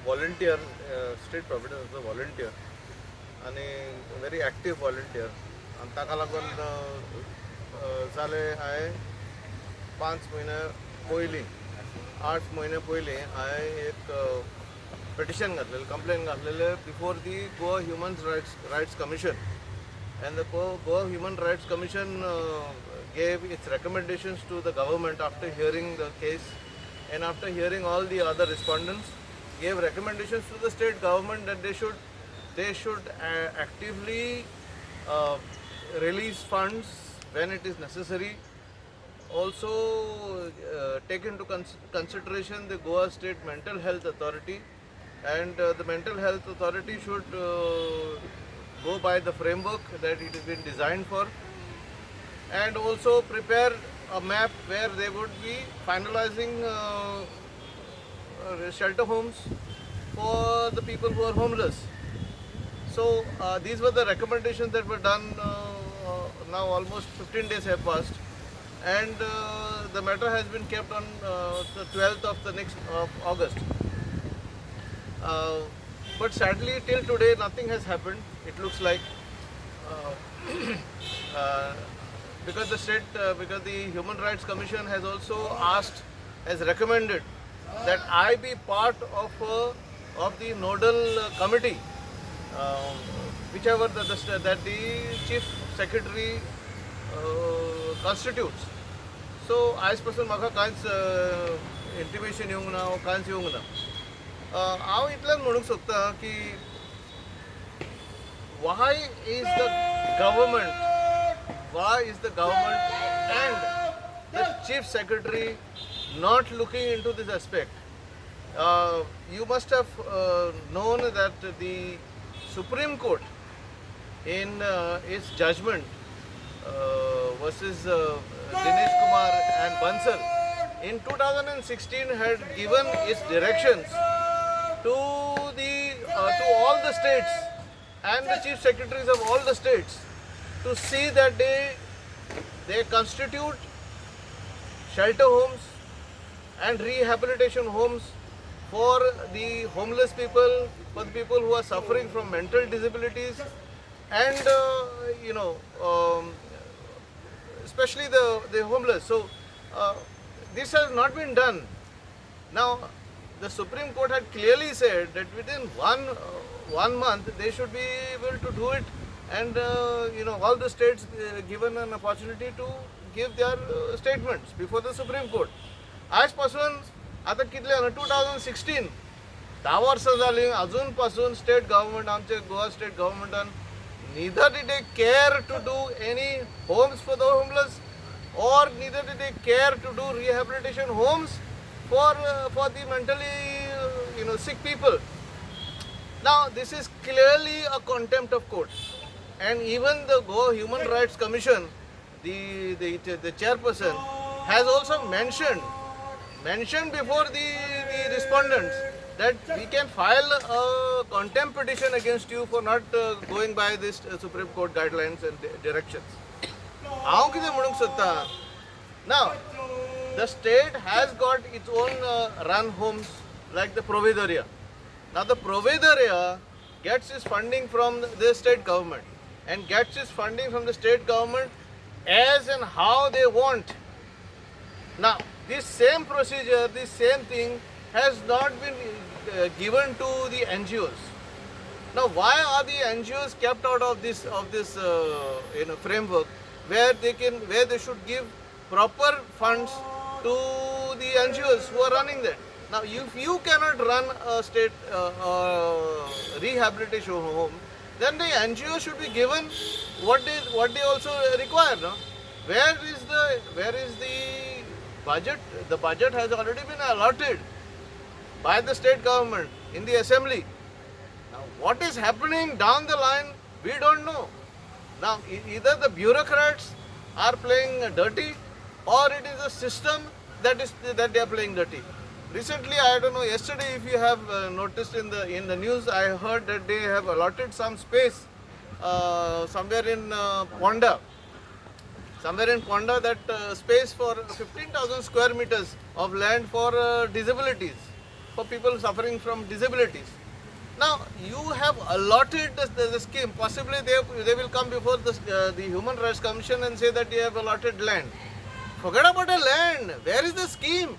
volunteer, state providence as a volunteer, and a very active volunteer. And ताका लागून जाले हांवें 5 म्हयने पयलीं 8 म्हयने पयलीं हांवें एक petition घातलेलें, complaint घातलेलें before the Goa Human Rights Commission. And the Goa Human Rights Commission gave its recommendations to the government after hearing the case and after hearing all the other respondents, gave recommendations to the state government that they should actively release funds when it is necessary. Also take into consideration the Goa State Mental Health Authority, and the Mental Health Authority should go by the framework that it has been designed for, and also prepare a map where they would be finalizing shelter homes for the people who are homeless. So these were the recommendations that were done. Now almost 15 days have passed, and the matter has been kept on the 12th of the next of August. But sadly till today nothing has happened. It looks like because the Human Rights Commission has also has recommended that I be part of the nodal committee, whichever that the Chief Secretary constitutes. So आजपासून म्हाका कांयच intimation येवंक ना, कांयच येवंक ना. हांव इतलेंच म्हणूंक सोदतां की why is the government and the Chief Secretary not looking into this aspect? You must have known that the Supreme Court in its judgment versus Dinesh Kumar and Bansal in 2016 had given its directions to all the states and the chief secretaries of all the states to see that they constitute shelter homes and rehabilitation homes for the homeless people, for the people who are suffering from mental disabilities, and especially the homeless. So this has not been done. Now the Supreme Court had clearly said that within one month they should be able to do it, and all the states given an opportunity to give their statements before the Supreme Court. आजपासून आता कितले 2016 10 वर्सां जालीं, अजून पासून state government, आमचे Goa state गव्हर्मेंटान neither did they care to do any homes for the homeless, or neither did they care to do rehabilitation homes for the mentally sick people. Now this is clearly a contempt of court, and even the Goa Human Rights Commission, the chairperson, has also mentioned before the respondents that we can file a contempt petition against you for not going by this Supreme Court guidelines and directions. हांव कितें म्हणूंक सोदतां, now the state has got its own run homes like the Providoria. Now the Providoria gets its funding from the state government and gets its funding from the state government as and how they want. Now this same procedure, this same thing has not been given to the NGOs. Now why are the NGOs kept out of this framework where they should give proper funds to the NGOs who are running that? Now if you cannot run a state rehabilitation home, then the NGO should be given what they also require. No? Where is the budget? The budget has already been allotted by the state government in the assembly. Now what is happening down the line, we don't know. Now either the bureaucrats are playing dirty, or it is a system that they are playing dirty. Recently, I don't know, yesterday if you have noticed in the news, I heard that they have allotted some space somewhere in Ponda. Somewhere in Ponda, that space for 15,000 square meters of land for disabilities. for people suffering from disabilities. Now you have allotted the scheme. Possibly they will come before the Human Rights Commission and say that they have allotted land. Forget about the land. Where is the scheme?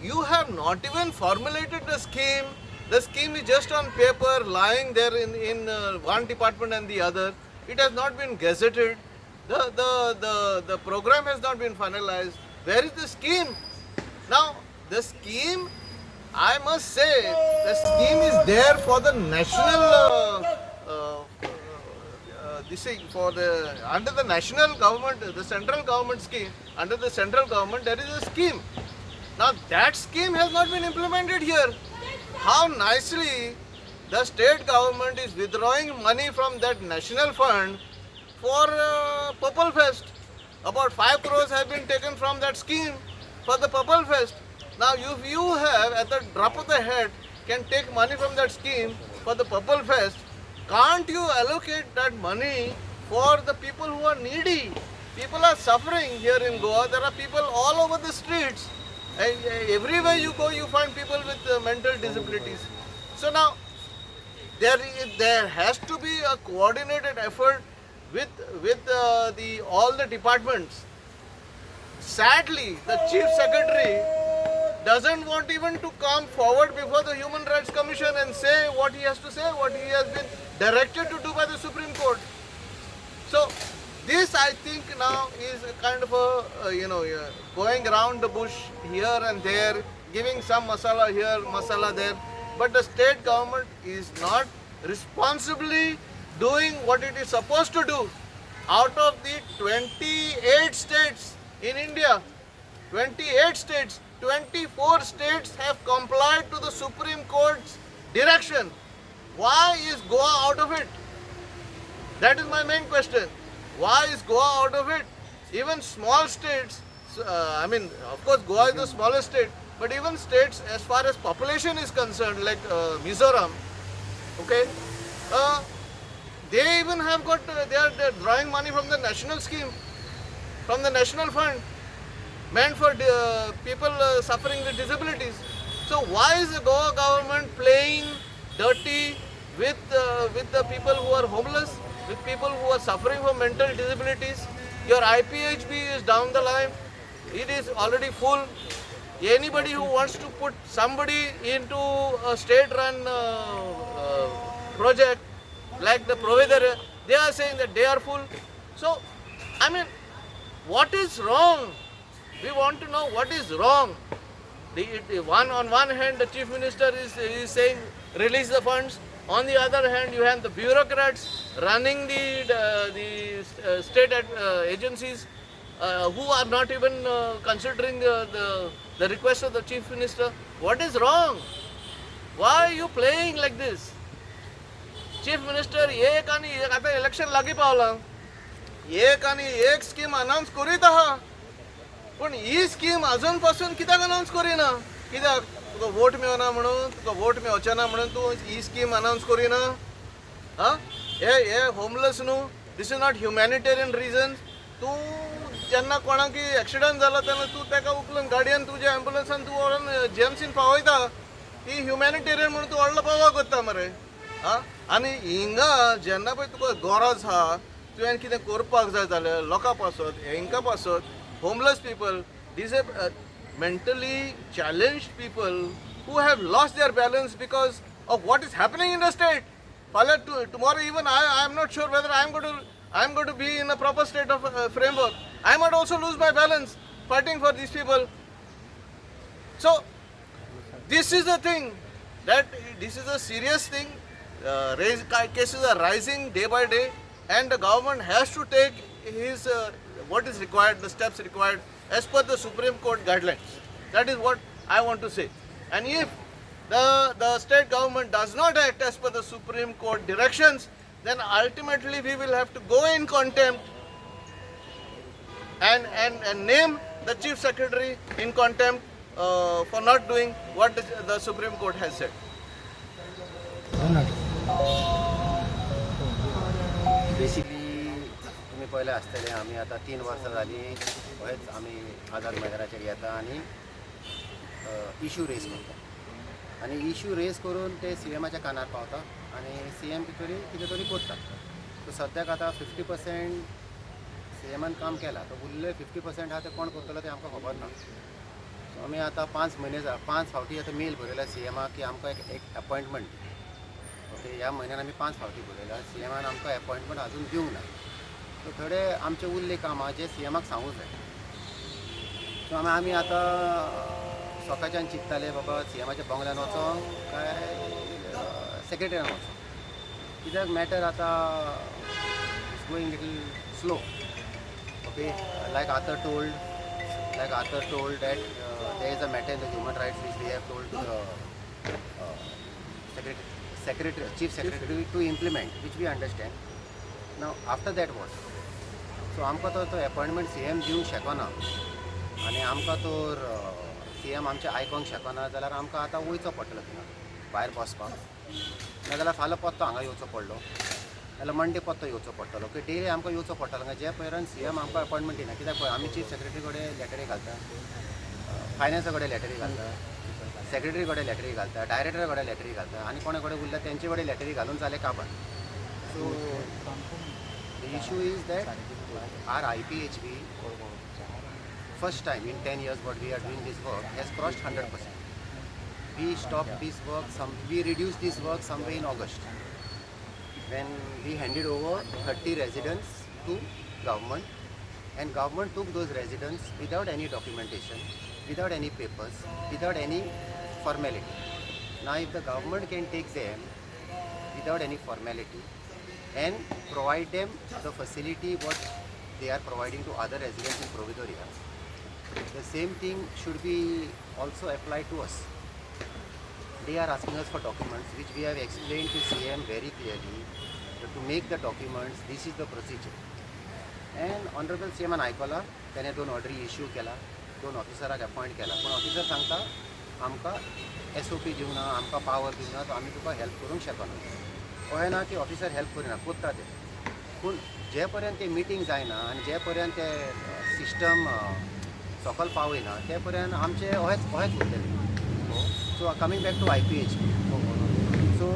You have not even formulated the scheme. The scheme is just on paper, lying there in one department and the other. It has not been gazetted. The program has not been finalized. Where is the scheme? Now, the scheme, I must say, the scheme is there for the national, under the national government, the central government scheme, under the central government, there is a scheme. Now, that scheme has not been implemented here. How nicely the state government is withdrawing money from that national fund for Purple Fest. About 5 crores have been taken from that scheme for the Purple Fest. Now, if you have, at the drop of the hat, can take money from that scheme for the Purple Fest, can't you allocate that money for the people who are needy? People are suffering here in Goa. There are people all over the streets. Everywhere you go, you find people with mental disabilities. So now, there has to be a coordinated effort with all the departments. Sadly, the Chief Secretary doesn't want even to come forward before the Human Rights Commission and say what he has to say, what he has been directed to do by the Supreme Court. So, this I think now is a kind of a, going around the bush here and there, giving some masala here, masala there. But the state government is not responsibly doing what it is supposed to do. Out of the 28 states in India, 28 states, 24 states have complied to the Supreme Court's direction. Why is Goa out of it? That is my main question. Why is Goa out of it? Even small states, of course Goa is the smallest state, but even states as far as population is concerned, like Mizoram, okay, they even have got, they are drawing money from the national scheme, from the national fund, meant for people suffering with disabilities. So why is the Goa government playing dirty with the people who are homeless, with people who are suffering from mental disabilities? Your IPHB is down the line. It is already full. Anybody who wants to put somebody into a state-run project like the Provedere, they are saying that they are full. So, what is wrong? We want to know what is wrong. On one hand, the Chief Minister is saying release the funds. On the other hand, you have the bureaucrats running the state agencies who are not even considering the request of the Chief Minister. What is wrong? Why are you playing like this? Chief Minister, एक आणि एक आता election लागी पावला, एक आणि एक scheme announce करीत आहा, पण ही स्कीम अजून पासून कित्याक अनाउन्स करिना? कित्याक तुका वोट मेळना म्हणून, तुका वोट मेळचना म्हणून तू ही स्कीम अनाउन्स करिना? हे होमलेस न्हू, this is not humanitarian reasons. तू जेन्ना कोणाक एक्सिडंट जाला तेन्ना तू ताका उखलून गाडयेन तुज्या एम्ब्युलन्सान तू व्हरून जेएमसीन पावयता, ही ह्युमॅनिटेरियन म्हणून तू व्हडलो पावा करता मरे. आनी हिंगा जेन्ना पळय तुका गरज आहा, तुवें कितें करपाक जाय जाल्यार लोकां पासत, हेंका पासत, homeless people, mentally challenged people who have lost their balance because of what is happening in the state. Tomorrow even I am not sure whether I am going to be in a proper state of framework. I might also lose my balance fighting for these people. So this is the thing, that this is a serious thing. Cases are rising day by day, and the government has to take his what is required, the steps required as per the Supreme Court guidelines. That is what I want to say. And if the state government does not act as per the Supreme Court directions, then ultimately we will have to go in contempt and name the Chief Secretary in contempt for not doing what the Supreme Court has said. Basically तुम्ही पहिले असलेले आम्ही आता 3 वर्ष झाली हेच आम्ही आझाद मैदानाचेर येता आणि इश्यू रेज करता. आनी इश्यू रेज करून ते CMच्या कानार पावता आनी CM कितें तरी करता. सो सद्याक आतां 50% CMन काम केलां, तो उरले 50% आहा ते कोण करतलो ते आमकां खबर ना. सो आमी आतां 5 फावटी आतां मेल बरयला CMक की आमकां एक अपॉयंटमेंट दी. ओके, ह्या म्हयन्यान आमी 5 फावटी बरयला. CMन आमकां अपॉयंटमेंट अजून दिवंक ना. सो थोडे आमचे उरले कामां जे CMक सांगूंक जाय. सो आमी आतां सकाळच्यान चिंतताले बाबा CMच्या बंगल्यान वचोंक काय सेक्रेटरीन वचोंक. कित्याक मॅटर आतां it's going little slow. Okay, like Arthur told that there is a matter in the human rights which we have told to the chief secretary to implement, which we understand. Now after that what? So आमकां तो appointment CM दिवंक शकना आनी आमकां तर CM आमचें आयकोंक शकना जाल्यार आमकां आतां वयचो पडटलो थिंगा भायर बसपाक. नाजाल्यार फाल्यां पत्तो हांगा येवचो पडलो, नाजाल्यार मंडे पत्तो येवचो पडटलो. की डेली आमकां येवचो पडटलो जे पर्यंत CM आमकां अपॉयंटमेंट दिना. कित्याक पळय आमी चीफ सेक्रेटरी कडेन लॅटरी घालता, फायनान्सा कडेन लॅटरी घालता, सेक्रेटरी कडेन लॅटरी घालता, डायरेक्टरा कडेन लॅटरी घालता आनी कोणे कडेन उरल्या तेंचे कडेन लॅटरी घालून जालें काबार. So the issue is that our IPHB first time in 10 years what we are doing this work has crossed 100%. We stopped this work, we reduced this work somewhere in August when we handed over 30 residents to government, and government took those residents without any documentation, without any papers, without any formality. Now if the government can take them without any formality and provide them the facility what they are providing to other residents in Providoria, the same thing should be also applied to us. They are asking us for documents which we have explained to CM very clearly that to make the documents this is the procedure. And honorable CM आयकला, त्याने 2 ऑर्डरी issue केला, 2 ऑफिसराक appoint केला. पण officer सांगता आमकां SOP दिवना, आमकां power दिवना, तो आमी तुका हेल्प करूंक शकना. अशें ना की ऑफिसर हेल्प करिना, कोत्ता ते. पूण जे पर्यंत ते मिटींग जायना आनी जे पर्यंत ते सिस्टम सकल पावयना ते पर्यंत आमचे अहेच उरतले. So coming back to IPHB. So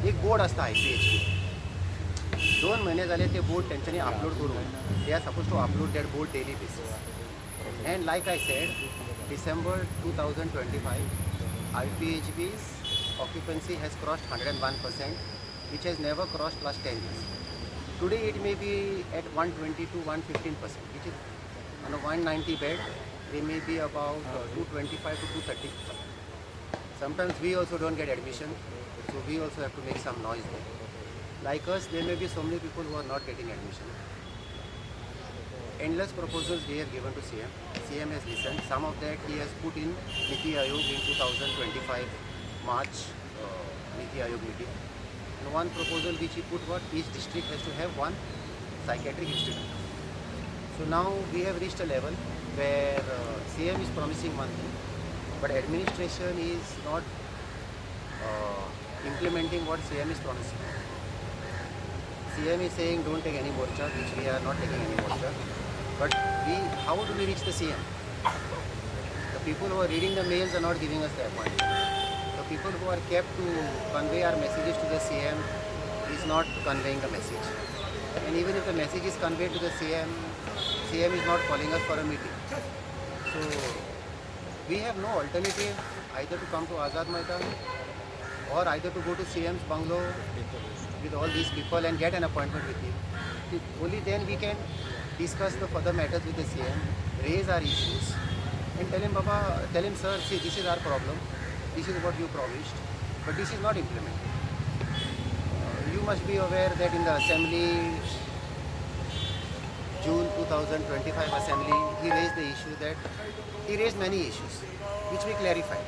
एक बोर्ड आसता IPHB. 2 म्हयने जाले ते बोर्ड तेंच्यांनी अपलोड करून they are supposed to upload that board daily basis. And like I said, December 2025 IPHB's occupancy has crossed 101%, which has never crossed last 10 years. Today it may be at 120 to 115%, which is on a 190 bed they may be about 225 to 230. Sometimes we also don't get admission, so we also have to make some noise there. Like us, there may be so many people who are not getting admission. Endless proposals we have given to CM. CM has listened. Some of that he has put in Niti Aayog in 2025 March Niti Aayog meeting. And one proposal which he put was each district has to have one psychiatric institute. So now we have reached a level where CM is promising one thing, but administration is not implementing what CM is promising. CM is saying don't take any more charge, which we are not taking any more charge. But how do we reach the CM? The people who are reading the mails are not giving us the appointment. The people who are kept to convey our messages to the CM is not conveying the message. And even if the message is conveyed to the CM, CM is not calling us for a meeting. So we have no alternative either to come to Azad Maidan or either to go to CM's bungalow with all these people and get an appointment with him. Only then we can discuss the further matters with the CM, raise our issues and tell him, sir, see, this is our problem, this is what you promised, but this is not implemented. You must be aware that in the assembly, June 2025 assembly, he raised many issues, which we clarified.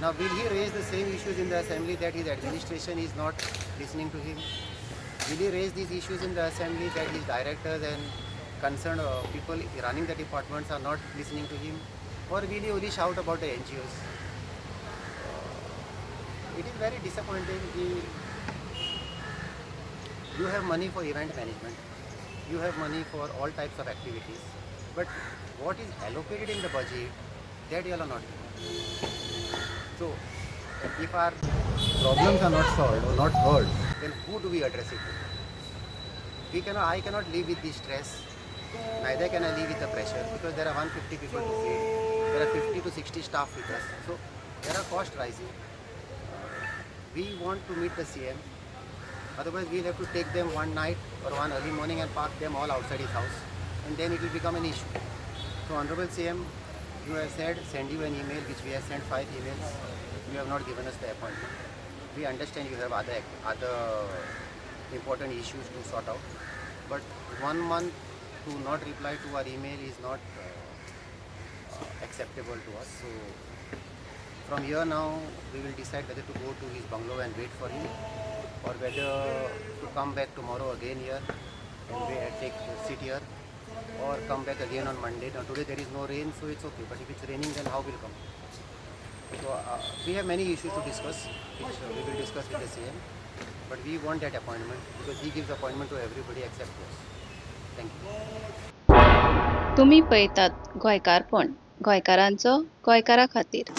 Now, will he raise the same issues in the assembly that his administration is not listening to him? Will he raise these issues in the assembly that his directors and concerned people running the departments are not listening to him? Or will he only shout about the NGOs? It is very disappointing. You have money for event management, you have money for all types of activities, but what is allocated in the budget, that you are not doing. So If our problems are not solved or not heard, then who do we address it to? I cannot live with the stress, neither can I live with the pressure, because there are 150 people to feed, there are 50 to 60 staff with us, so there are costs rising. We want to meet the CM, otherwise we'll have to take them one night or one early morning and park them all outside his house, and then it will become an issue. So Honorable CM, you have said send you an email, which we have sent 5 emails. You have not given us the appointment. We understand you have other important issues to sort out, but 1 month to not reply to our email is not acceptable to us. So from here now, we will decide whether to go to his bungalow and wait for him, or whether to come back tomorrow again here and sit here, or come back again on Monday. Now today there is no rain, so it's okay. But if it's raining, then how will come? So we have many issues to discuss, which we will discuss with the CM. But we want that appointment because he gives appointment to everybody except us. Thank you. तुम्ही पळयतात गोंयकारपण गोंयकारांचो गोंयकारा खातीर.